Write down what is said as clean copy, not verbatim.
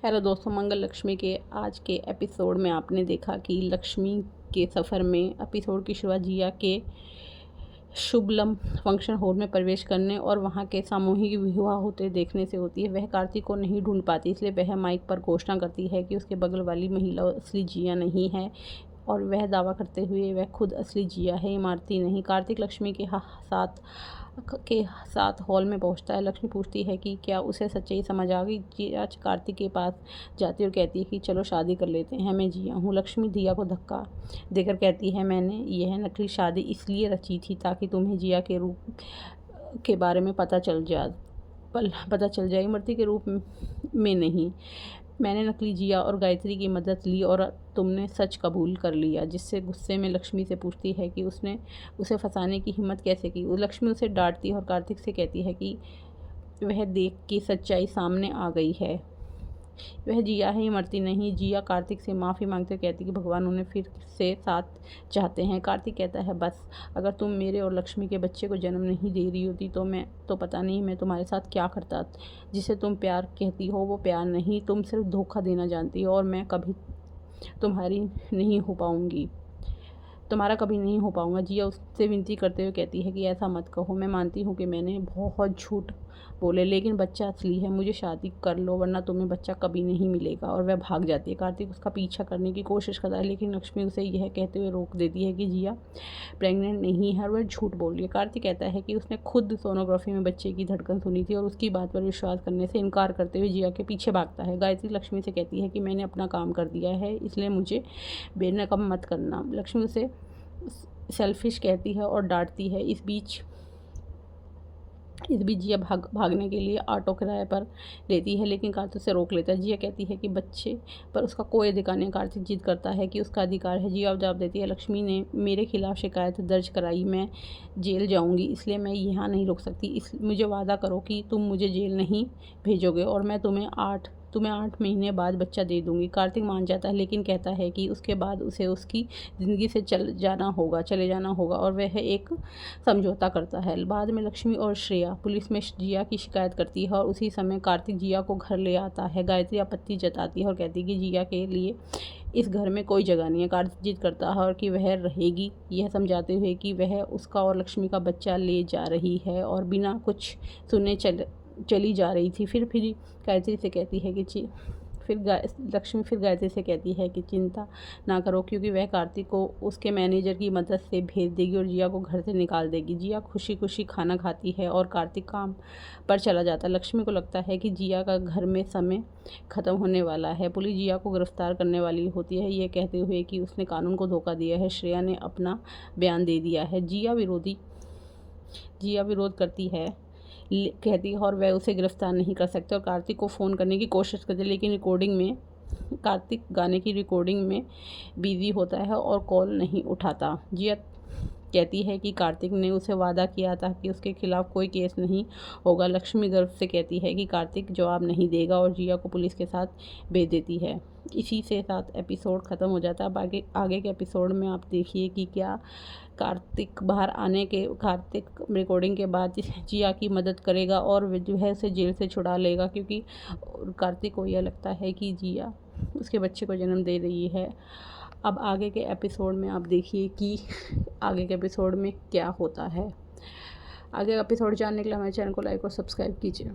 Hello दोस्तों, मंगल लक्ष्मी के आज के एपिसोड में आपने देखा कि लक्ष्मी के सफ़र में एपिसोड की शुरुआत जिया के शुभलम फंक्शन हॉल में प्रवेश करने और वहां के सामूहिक विवाह होते देखने से होती है। वह कार्तिक को नहीं ढूंढ पाती, इसलिए वह माइक पर घोषणा करती है कि उसके बगल वाली महिला असली जिया नहीं है और वह दावा करते हुए वह खुद असली जिया है, इमारती नहीं। कार्तिक लक्ष्मी के साथ हॉल में पहुंचता है। लक्ष्मी पूछती है कि क्या उसे सच्चाई समझ आ गई। जिया कार्तिक के पास जाती और कहती है कि चलो शादी कर लेते हैं, मैं जिया हूँ। लक्ष्मी दिया को धक्का देकर कहती है, मैंने यह नकली शादी इसलिए रची थी ताकि तुम्हें जिया के रूप के बारे में पता चल जाए, इमरती के रूप में नहीं। मैंने नकली जिया और गायत्री की मदद ली और तुमने सच कबूल कर लिया। जिससे गुस्से में लक्ष्मी से पूछती है कि उसने उसे फंसाने की हिम्मत कैसे की। लक्ष्मी उसे डांटती है और कार्तिक से कहती है कि वह देख के सच्चाई सामने आ गई है, वह जिया है, इमरती नहीं। जिया कार्तिक से माफ़ी मांगते हुए कहती कि भगवान उन्हें फिर से साथ चाहते हैं। कार्तिक कहता है, बस अगर तुम मेरे और लक्ष्मी के बच्चे को जन्म नहीं दे रही होती तो पता नहीं मैं तुम्हारे साथ क्या करता। जिसे तुम प्यार कहती हो वो प्यार नहीं, तुम सिर्फ धोखा देना जानती हो और मैं कभी तुम्हारी नहीं हो पाऊंगी तुम्हारा कभी नहीं हो पाऊंगा। जिया उससे विनती करते हुए कहती है कि ऐसा मत कहो, मैं मानती हूँ कि मैंने बहुत झूठ बोले, लेकिन बच्चा असली है, मुझे शादी कर लो वरना तुम्हें बच्चा कभी नहीं मिलेगा। और वह भाग जाती है। कार्तिक उसका पीछा करने की कोशिश करता है, लेकिन लक्ष्मी उसे यह कहते हुए रोक देती है कि जिया प्रेग्नेंट नहीं है और वह झूठ बोल रही है। कार्तिक कहता है कि उसने खुद सोनोग्राफी में बच्चे की धड़कन सुनी थी और उसकी बात पर विश्वास करने से इनकार करते हुए जिया के पीछे भागता है। गायत्री लक्ष्मी से कहती है कि मैंने अपना काम कर दिया है, इसलिए मुझे बेनकाम मत करना। लक्ष्मी उसे सेल्फिश कहती है और डांटती है। इस बीच जिया भागने के लिए ऑटो किराए पर लेती है, लेकिन कार्तिक से रोक लेता है। जिया कहती है कि बच्चे पर उसका कोई अधिकार नहीं। कार्तिक जिद करता है कि उसका अधिकार है। जिया जवाब देती है, लक्ष्मी ने मेरे खिलाफ शिकायत दर्ज कराई, मैं जेल जाऊंगी, इसलिए मैं यहाँ नहीं रुक सकती। मुझे वादा करो कि तुम मुझे जेल नहीं भेजोगे और मैं तुम्हें 8 महीने बाद बच्चा दे दूंगी। कार्तिक मान जाता है, लेकिन कहता है कि उसके बाद उसे उसकी ज़िंदगी से चले जाना होगा और वह एक समझौता करता है। बाद में लक्ष्मी और श्रेया पुलिस में जिया की शिकायत करती है और उसी समय कार्तिक जिया को घर ले आता है। गायत्री आपत्ति जताती है और कहती है कि जिया के लिए इस घर में कोई जगह नहीं है। कार्तिक जिद करता है और कि वह रहेगी, यह समझाते हुए कि वह उसका और लक्ष्मी का बच्चा ले जा रही है और बिना कुछ सुने चली जा रही थी। फिर गायत्री से कहती है कि लक्ष्मी फिर गायत्री से कहती है कि चिंता ना करो, क्योंकि वह कार्तिक को उसके मैनेजर की मदद से भेज देगी और जिया को घर से निकाल देगी। जिया खुशी खुशी खाना खाती है और कार्तिक काम पर चला जाता है। लक्ष्मी को लगता है कि जिया का घर में समय ख़त्म होने वाला है। पुलिस जिया को गिरफ्तार करने वाली होती है, ये कहते हुए कि उसने कानून को धोखा दिया है। श्रेया ने अपना बयान दे दिया है। जिया विरोध करती है, कहती है और वह उसे गिरफ्तार नहीं कर सकते और कार्तिक को फ़ोन करने की कोशिश करती है, लेकिन कार्तिक गाने की रिकॉर्डिंग में बिजी होता है और कॉल नहीं उठाता। जिया कहती है कि कार्तिक ने उसे वादा किया था कि उसके खिलाफ कोई केस नहीं होगा। लक्ष्मी गर्व से कहती है कि कार्तिक जवाब नहीं देगा और जिया को पुलिस के साथ भेज देती है। इसी से साथ एपिसोड ख़त्म हो जाता है। अब आगे के एपिसोड में आप देखिए कि क्या कार्तिक रिकॉर्डिंग के बाद जिया की मदद करेगा और जो है उसे जेल से छुड़ा लेगा, क्योंकि कार्तिक को यह लगता है कि जिया उसके बच्चे को जन्म दे रही है। अब आगे के एपिसोड में आप देखिए कि आगे के एपिसोड में क्या होता है। आगे का एपिसोड जानने के लिए हमारे चैनल को लाइक और सब्सक्राइब कीजिए।